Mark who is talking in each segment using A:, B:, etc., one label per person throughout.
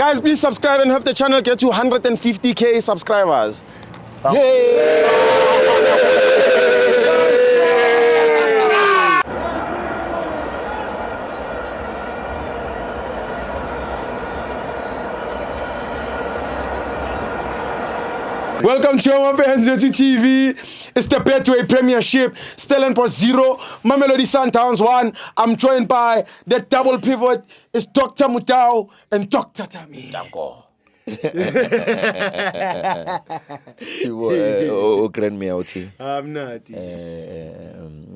A: Guys, please subscribe and help the channel get to 150k subscribers. Yay! Welcome to FANS Wethu TV. It's the Betway Premiership. Stellenbosch 0, Mamelodi Sundowns 1. I'm joined by the double pivot. It's Dr. Mutau and Dr. Tami. I'm not.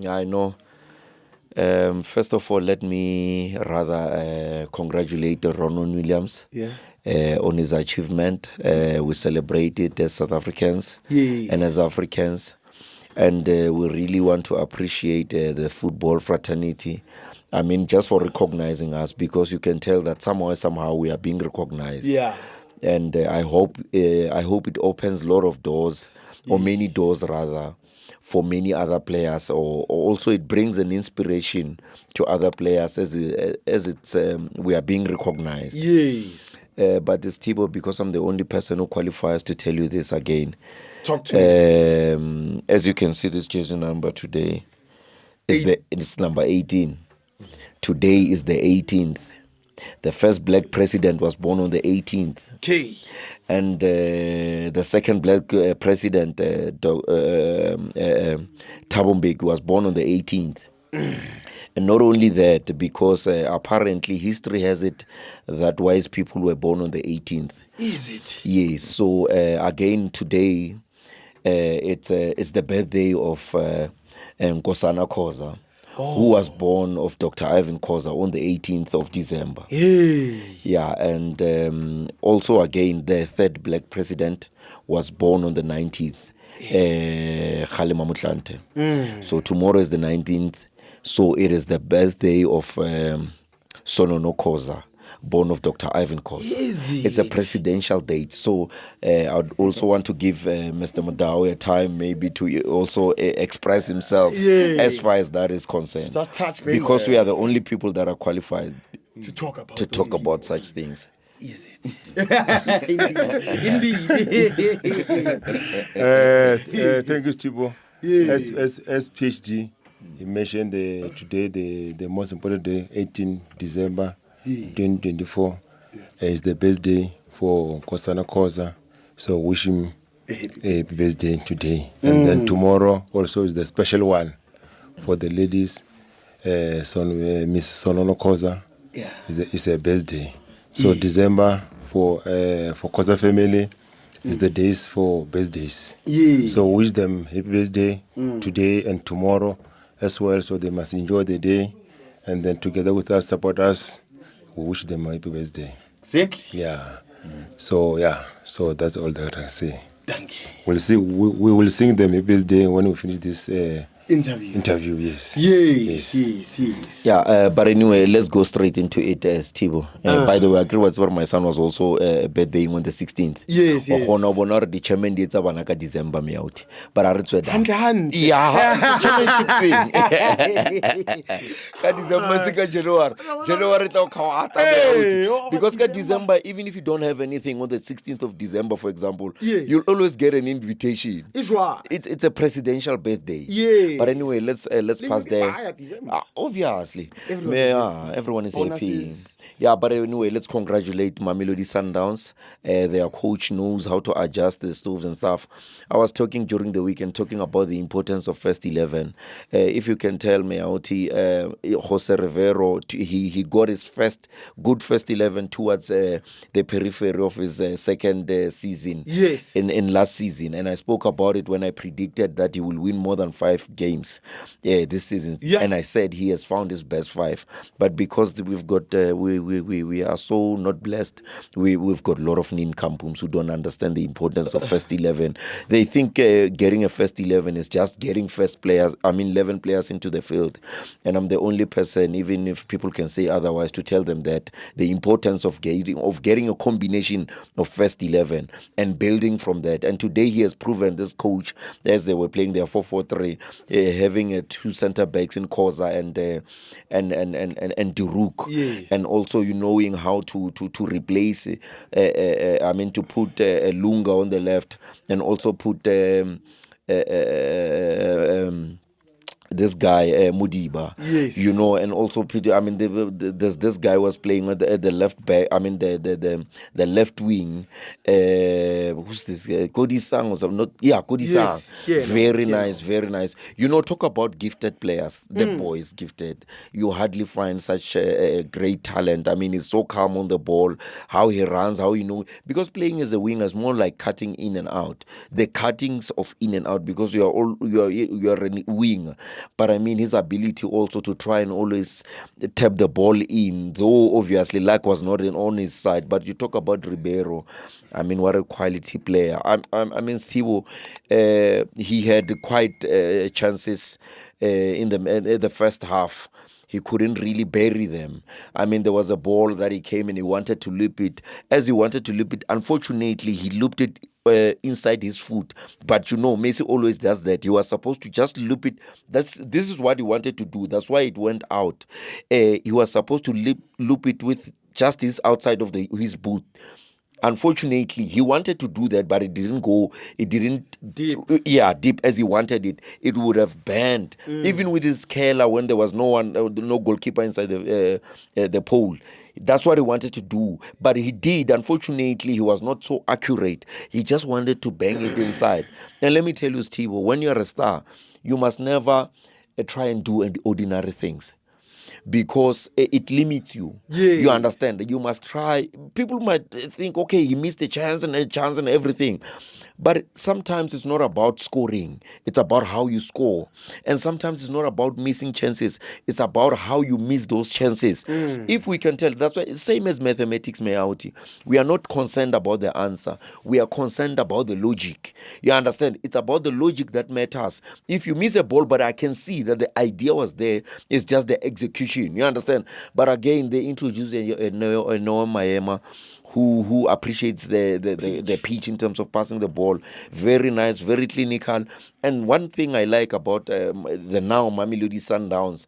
B: I know. First of all, let me rather congratulate Ronan Williams. On his achievement. We celebrate it as South Africans and as Africans, and we really want to appreciate the football fraternity. I mean, just for recognizing us, because you can tell that somehow we are being recognized. And I hope it opens a lot of doors, or many doors rather, for many other players, or also it brings an inspiration to other players as it's we are being recognized. But it's Thibaut, because I'm the only person who qualifies to tell you this again.
A: Talk to me.
B: As you can see, this jersey number today it's number 18. Today is the 18th. The first black president was born on the 18th. And the second black president, Thabo Mbeki, was born on the 18th. And not only that, because apparently history has it that wise people were born on the 18th.
A: Is it?
B: Yes. So again today, it's the birthday of Nkosana Khoza, who was born of Dr. Ivan Khoza on the 18th of December. Yeah, and also again the third black president was born on the 19th, Kgalema Motlanthe. So tomorrow is the 19th. So it is the birthday of Sonono Khoza, born of Dr. Ivan Khoza. It's a presidential date. So I would also want to give Mr. Mudau a time maybe to also express himself as far as that is concerned.
A: Just touch me.
B: Because we are the only people that are qualified
A: to talk
B: about such things.
A: Is it? Indeed.
C: Thank you, Thibaut. As PhD, he mentioned today the most important day, 18 December 2024, is the best day for Nkosana Khoza. So wish him a birthday today. And then tomorrow also is the special one for the ladies. Miss Sonono Khoza is a birthday. So December for Khoza family is the days for birthdays. So wish them happy birthday today and tomorrow as well, so they must enjoy the day, and then together with us, support us. We wish them a happy birthday.
A: Exactly.
C: So that's all that I say.
A: Thank you.
C: We'll see. We will sing them happy birthday when we finish this
A: interview.
C: Yes.
B: Yeah, but anyway, let's go straight into it, Thibaut. By the way, I agree with what my son was also birthday on the 16th.
A: Yes.
B: The chairman did December me out. But I read that. Yeah, chairmanship January because December, even if you don't have anything on the 16th of December, for example, you'll always get an invitation. It's a presidential birthday. But anyway, let's pass there. Obviously, everyone is happy. But anyway, let's congratulate Mamelodi Sundowns. Their coach knows how to adjust the stoves and stuff. I was talking during the weekend, talking about the importance of first 11. If you can tell me, Jose Rivero, he got his good first 11 towards the periphery of his second season. In last season, and I spoke about it when I predicted that he will win more than 5 games this season, and I said he has found his best 5. But because we've got we are so not blessed, we've got a lot of nincompoops who don't understand the importance of first 11. They think getting a first 11 is just getting 11 players into the field, and I'm the only person, even if people can say otherwise, to tell them that the importance of getting a combination of first 11 and building from that. And today he has proven, this coach, as they were playing their 4-4-3, having two centre backs in Koza and Duruk,
A: Yes.
B: and also you knowing how to replace. To put Lunga on the left, and also put. This guy Mudiba,
A: Yes.
B: and also this guy was playing at the left back. The left wing. Who's this guy? Kodi Sang or something? Not Kodi Sang.
A: Yes.
B: Very nice, very nice. Talk about gifted players. The boy is gifted. You hardly find such a great talent. He's so calm on the ball. How he runs, because playing as a winger is more like cutting in and out. The cuttings of in and out, because you are a winger. But his ability also to try and always tap the ball in, though obviously luck was not on his side. But you talk about Ribeiro, what a quality player. Siwo, he had quite chances in the first half. He couldn't really bury them. There was a ball that he came and he wanted to loop it. As he wanted to loop it, unfortunately, he looped it inside his foot. But Messi always does that. He was supposed to just loop it. This is what he wanted to do. That's why it went out. He was supposed to loop it with just his outside of his boot. Unfortunately, he wanted to do that, but it didn't go. It didn't deep as he wanted it. It would have banned, even with his Kela, when there was no goalkeeper inside the pole. That's what he wanted to do, but he did. Unfortunately, he was not so accurate. He just wanted to bang it inside. And let me tell you, Steve, when you're a star, you must never try and do ordinary things, because it limits you.
A: Yes.
B: You understand? You must try. People might think, okay, he missed a chance and everything. But sometimes it's not about scoring. It's about how you score. And sometimes it's not about missing chances. It's about how you miss those chances. If we can tell, that's why, same as mathematics, Mayauti. We are not concerned about the answer. We are concerned about the logic. You understand? It's about the logic that matters. If you miss a ball, but I can see that the idea was there, it's just the execution. You understand? But again, they introduce a Noah Maema, who appreciates the pitch in terms of passing the ball. Very nice, very clinical. And one thing I like about the now Mamelodi Sundowns,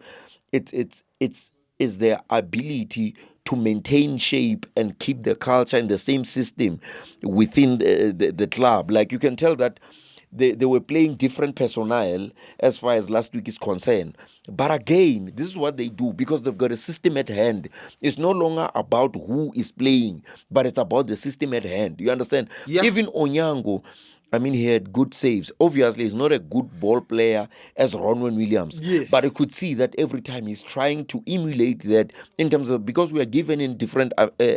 B: it's their ability to maintain shape and keep the culture and the same system within the club. Like, you can tell that they were playing different personnel as far as last week is concerned. But again, this is what they do, because they've got a system at hand. It's no longer about who is playing, but it's about the system at hand. You understand?
A: Yeah.
B: Even Onyango, he had good saves. Obviously, he's not a good ball player as Ronwen Williams.
A: Yes.
B: But I could see that every time he's trying to emulate that, in terms of, because we are given in different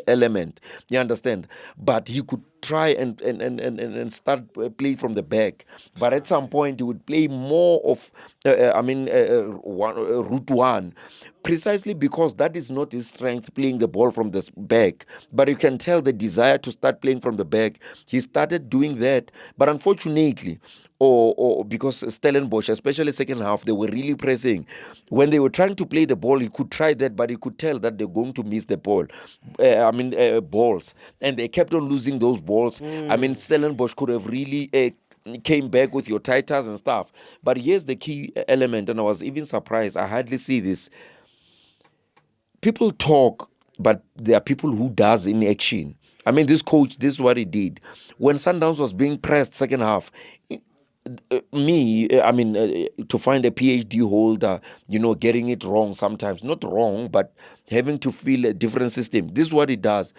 B: element. You understand? But he could try and start play from the back. But at some point, he would play more of, route one. Precisely because that is not his strength, playing the ball from the back. But you can tell the desire to start playing from the back. He started doing that. But unfortunately, or because Stellenbosch, especially second half, they were really pressing. When they were trying to play the ball, he could try that, but he could tell that they're going to miss the ball. Balls. And they kept on losing those balls. Stellenbosch could have really came back with your titles and stuff. But here's the key element, and I was even surprised. I hardly see this. People talk, but there are people who does in action. This coach, this is what he did. When Sundowns was being pressed second half, to find a PhD holder, getting it wrong sometimes. Not wrong, but having to feel a different system. This is what he does.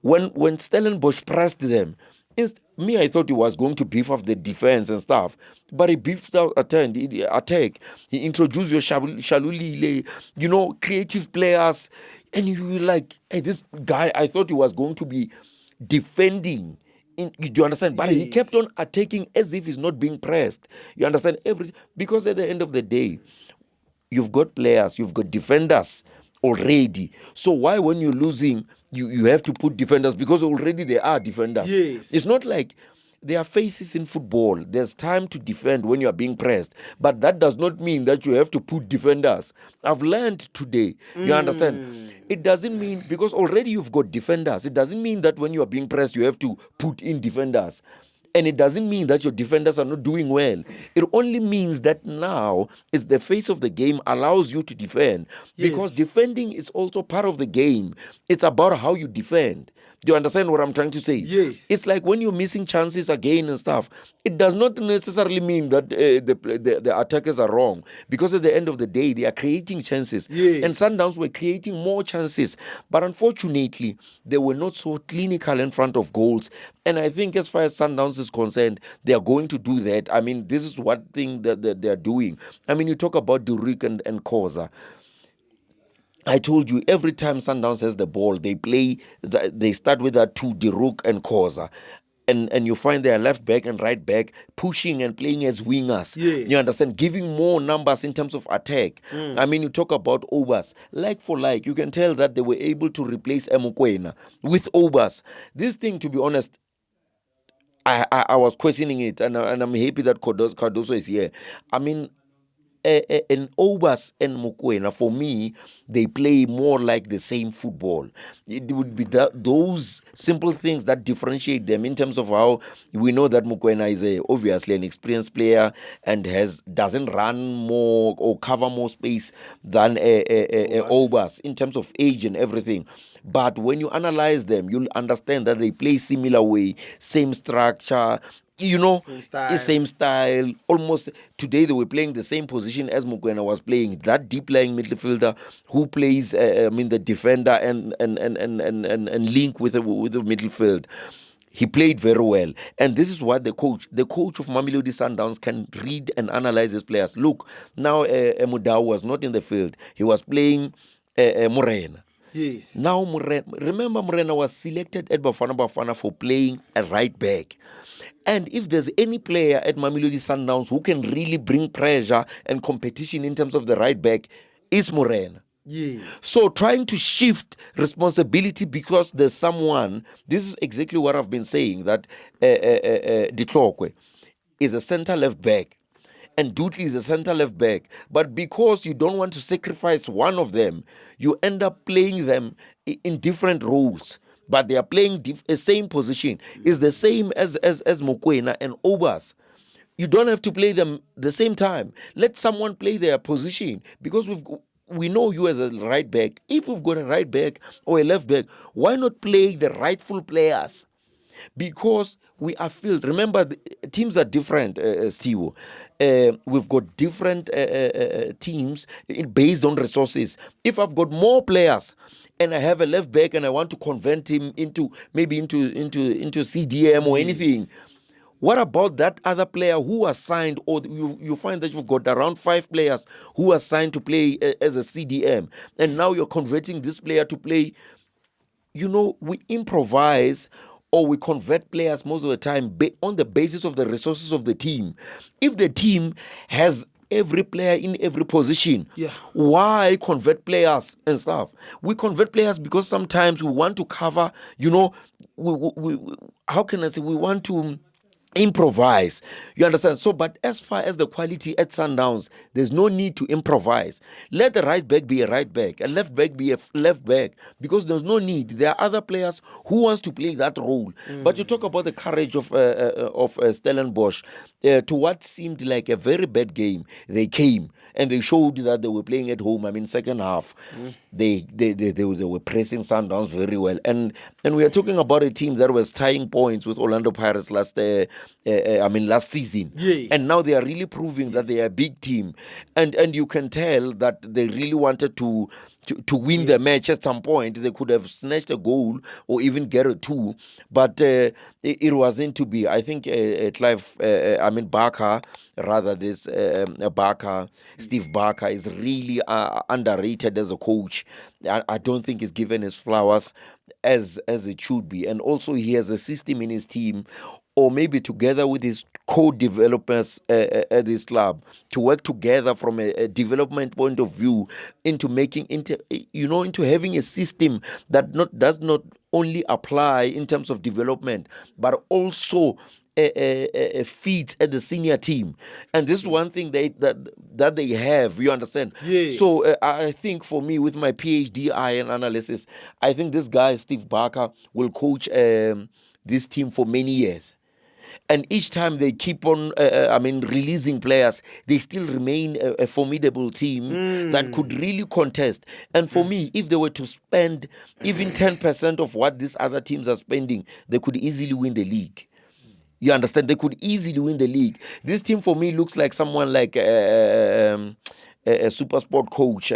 B: When Stellenbosch pressed them, I thought he was going to beef up the defense and stuff, but he beefed out attack. He introduced your Shalulile, creative players, and you were like, hey, this guy, I thought he was going to be defending. Do you understand? But he kept on attacking as if he's not being pressed. You understand? Because at the end of the day, you've got players, you've got defenders already. So why, when you're losing, you have to put defenders, because already they are defenders.
A: Yes.
B: It's not like there are phases in football. There's time to defend when you are being pressed. But that does not mean that you have to put defenders. I've learned today. You understand? It doesn't mean, because already you've got defenders, it doesn't mean that when you are being pressed, you have to put in defenders. And it doesn't mean that your defenders are not doing well. It only means that now is the face of the game allows you to defend. Because defending is also part of the game. It's about how you defend. Do you understand what I'm trying to say?
A: Yes.
B: It's like when you're missing chances again and stuff, it does not necessarily mean that the attackers are wrong. Because at the end of the day, they are creating chances.
A: Yes.
B: And Sundowns were creating more chances. But unfortunately, they were not so clinical in front of goals. And I think as far as Sundowns is concerned, they are going to do that. I mean, this is one thing that they are doing. I mean, you talk about Durik and Koza. I told you, every time Sundowns has the ball, they start with that two, Diruk and Koza. And you find their left back and right back pushing and playing as wingers.
A: Yes.
B: You understand? Giving more numbers in terms of attack. I mean, you talk about Obas. Like for like, you can tell that they were able to replace Emukwena with Obas. This thing, to be honest, I was questioning it, and I'm happy that Cardoso is here. I mean, and Obas and Mokoena, for me, they play more like the same football. It would be those simple things that differentiate them in terms of how we know that Mokoena is obviously an experienced player and doesn't run more or cover more space than Obas in terms of age and everything. But when you analyze them, you'll understand that they play similar way, same structure, same style. Almost today they were playing the same position as Mokoena was playing. That deep lying midfielder who plays, the defender and link with the midfield. He played very well. And this is what the coach of Mamelodi Sundowns can read and analyze his players. Look, now Mudau was not in the field. He was playing Morena.
A: Yes.
B: Now, remember Morena was selected at Bafana for playing a right back. And if there's any player at Mamelodi Sundowns who can really bring pressure and competition in terms of the right back, is Morena.
A: Yeah.
B: So trying to shift responsibility because there's someone, this is exactly what I've been saying, that Ditlokwe is a center left back. And Dutli is a center left back. But because you don't want to sacrifice one of them, you end up playing them in different roles. But they are playing the same position. It's the same as Mokoena and Obas. You don't have to play them the same time. Let someone play their position. Because we know you as a right back. If we've got a right back or a left back, why not play the rightful players? Because we are filled. Remember, teams are different, Steve. We've got different teams based on resources. If I've got more players and I have a left back and I want to convert him into CDM or anything, what about that other player who was signed, or you find that you've got around 5 players who are signed to play as a CDM, and now you're converting this player to play, we improvise or we convert players most of the time on the basis of the resources of the team. If the team has every player in every position, why convert players and stuff? We convert players because sometimes we want to cover, how can I say, we want to improvise. You understand? So, but as far as the quality at Sundowns, there's no need to improvise. Let the right back be a right back, a left back be a left back, because there's no need. There are other players who wants to play that role. But you talk about the courage of Stellenbosch to what seemed like a very bad game. They came and they showed that they were playing at home. I mean, second half, they were pressing Sundowns very well. And we are talking about a team that was tying points with Orlando Pirates last season.
A: Yes.
B: And now they are really proving that they are a big team. And you can tell that they really wanted to win the match at some point. They could have snatched a goal or even get a 2, but it wasn't to be. I think Steve Barker is really underrated as a coach. I don't think he's given his flowers as it should be. And also he has a system in his team, or maybe together with his co-developers at this club, to work together from a development point of view into having a system that does not only apply in terms of development, but also feeds at the senior team. And this is one thing that they have, you understand?
A: Yes.
B: So I think for me, with my PhD and analysis, I think this guy, Steve Barker, will coach this team for many years. And each time they keep on, releasing players, they still remain a formidable team that could really contest. And for me, if they were to spend even 10% of what these other teams are spending, they could easily win the league. You understand? They could easily win the league. This team for me looks like someone like a super sport coach,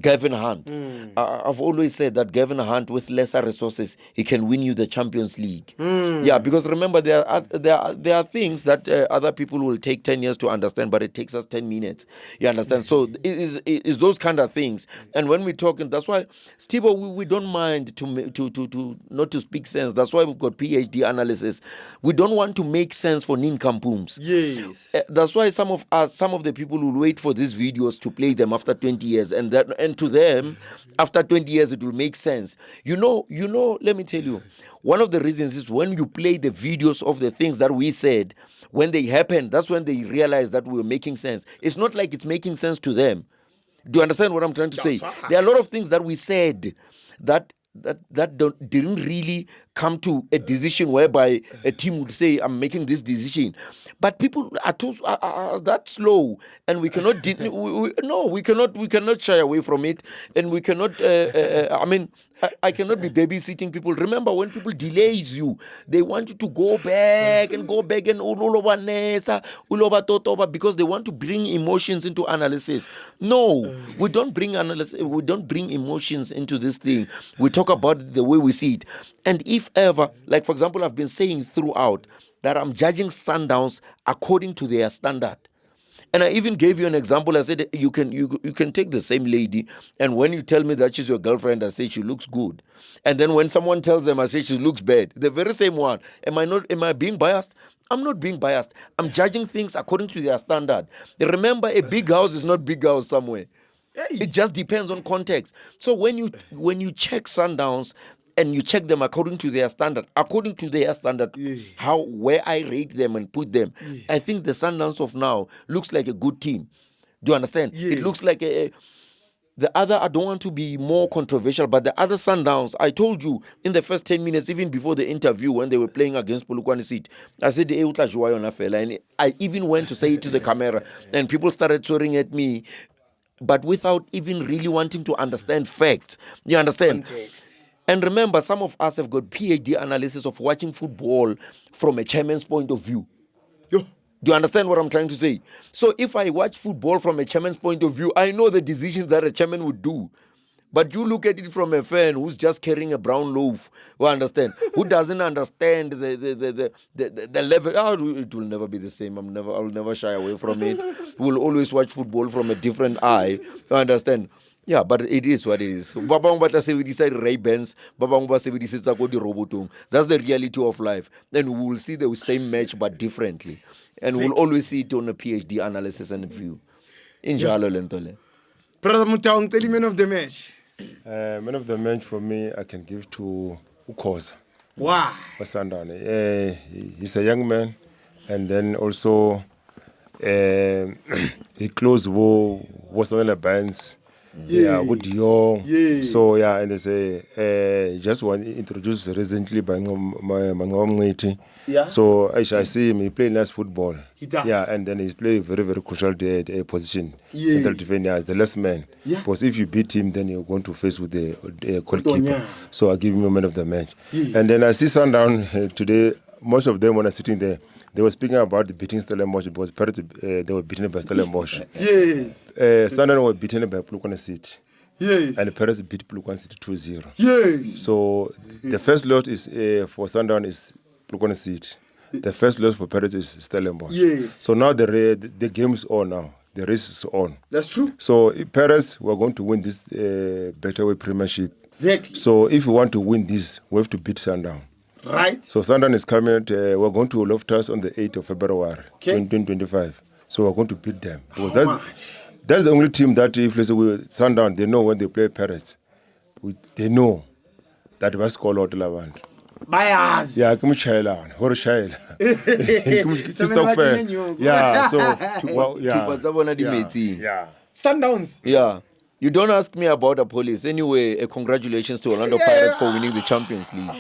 B: Gavin Hunt. I've always said that Gavin Hunt, with lesser resources, he can win you the Champions League. Yeah, because remember, there are things that other people will take 10 years to understand, but it takes us 10 minutes. You understand? So it is those kind of things. And when we're talking, that's why, Steve, we don't mind to not to speak sense. That's why we've got PhD analysis. We don't want to make sense for ninkampoons.
A: Yes.
B: That's why some of the people will wait for these videos to play them after 20 years, and to them, after 20 years, it will make sense. You know, let me tell you, one of the reasons is when you play the videos of the things that we said, when they happen, that's when they realize that we were making sense. It's not like it's making sense to them. Do you understand what I'm trying to say? There are a lot of things that we said that didn't really come to a decision whereby a team would say, I'm making this decision. But people are that slow, and we cannot we cannot shy away from it, and we cannot I cannot be babysitting people. Remember, when people delays you, they want you to go back and all over Nesa, all over Totoba, because they want to bring emotions into analysis. No, we don't bring analysis. We don't bring emotions into this thing. We talk about it the way we see it. And if ever, like for example, I've been saying throughout that I'm judging Sundowns according to their standard. And I even gave you an example. I said, you can take the same lady, and when you tell me that she's your girlfriend, I say she looks good. And then when someone tells them, I say she looks bad. The very same one. Am I being biased? I'm not being biased. I'm judging things according to their standard. Remember, a big house is not big house somewhere. It just depends on context. So when you check Sundowns, and you check them according to their standard, where I rate them and put them, I think the Sundowns of now looks like a good team. Do you understand? It looks like the other, I don't want to be more controversial, but the other Sundowns, I told you in the first 10 minutes, even before the interview, when they were playing against Polokwane City, I said, and I even went to say it to the camera, and people started swearing at me, but without even really wanting to understand facts. You understand? Context. And remember, some of us have got PhD analysis of watching football from a chairman's point of view. Do you understand what I'm trying to say? So if I watch football from a chairman's point of view, I know the decisions that a chairman would do. But you look at it from a fan who's just carrying a brown loaf, who understand, who doesn't understand the level. It will never be the same. I'll never shy away from it. We'll always watch football from a different eye. You understand? Yeah, but it is what it is. We decide Ray-Bans, that's the reality of life. Then we will see the same match but differently. And we'll always see it on a PhD analysis and view. Inshallah, Lentole.
A: Brother Mutau, tell me man of the match.
C: Man of the match for me, I can give to Ukoza.
A: Why?
C: He's a young man, and then also he closed was on the bands. Yeah, good young. Yeah. So yeah, and they say just one introduced recently by Mamelodi. Yeah. So I see him. He play nice football. He does. Yeah, and then he's play very very crucial position. Yeah. Central defender as the last man. Yeah. Because if you beat him, then you're going to face with the goalkeeper. So I give him a man of the match. Yeah. And then I see Sundown today. Most of them when I sitting there, they were speaking about the beating Stellenbosch because they were beaten by Stellenbosch. Yes. Sundown were beaten by Polokwane City. Yes. And the Paris beat Polokwane City 2-0. Yes. So the first lot is for Sundown is Polokwane City. The first lot for Paris is Stellenbosch. Yes. So now the game is on now. The race is on. That's true. So Paris, we're going to win this Betterweight Premiership. Exactly. So if we want to win this, we have to beat Sundown. Right. So Sundown is coming. We're going to Loftus on the 8th of February, 2025. So we're going to beat them. That's the only team that if let's say Sundown, they know when they play Paris. They know that we score a lot of Lavand. Bias. Yeah, come child, or child. Just talk fair. Yeah. So yeah. Sundowns.
B: Yeah. You don't ask me about the police. Anyway, congratulations to Orlando Pirates for winning the Champions League.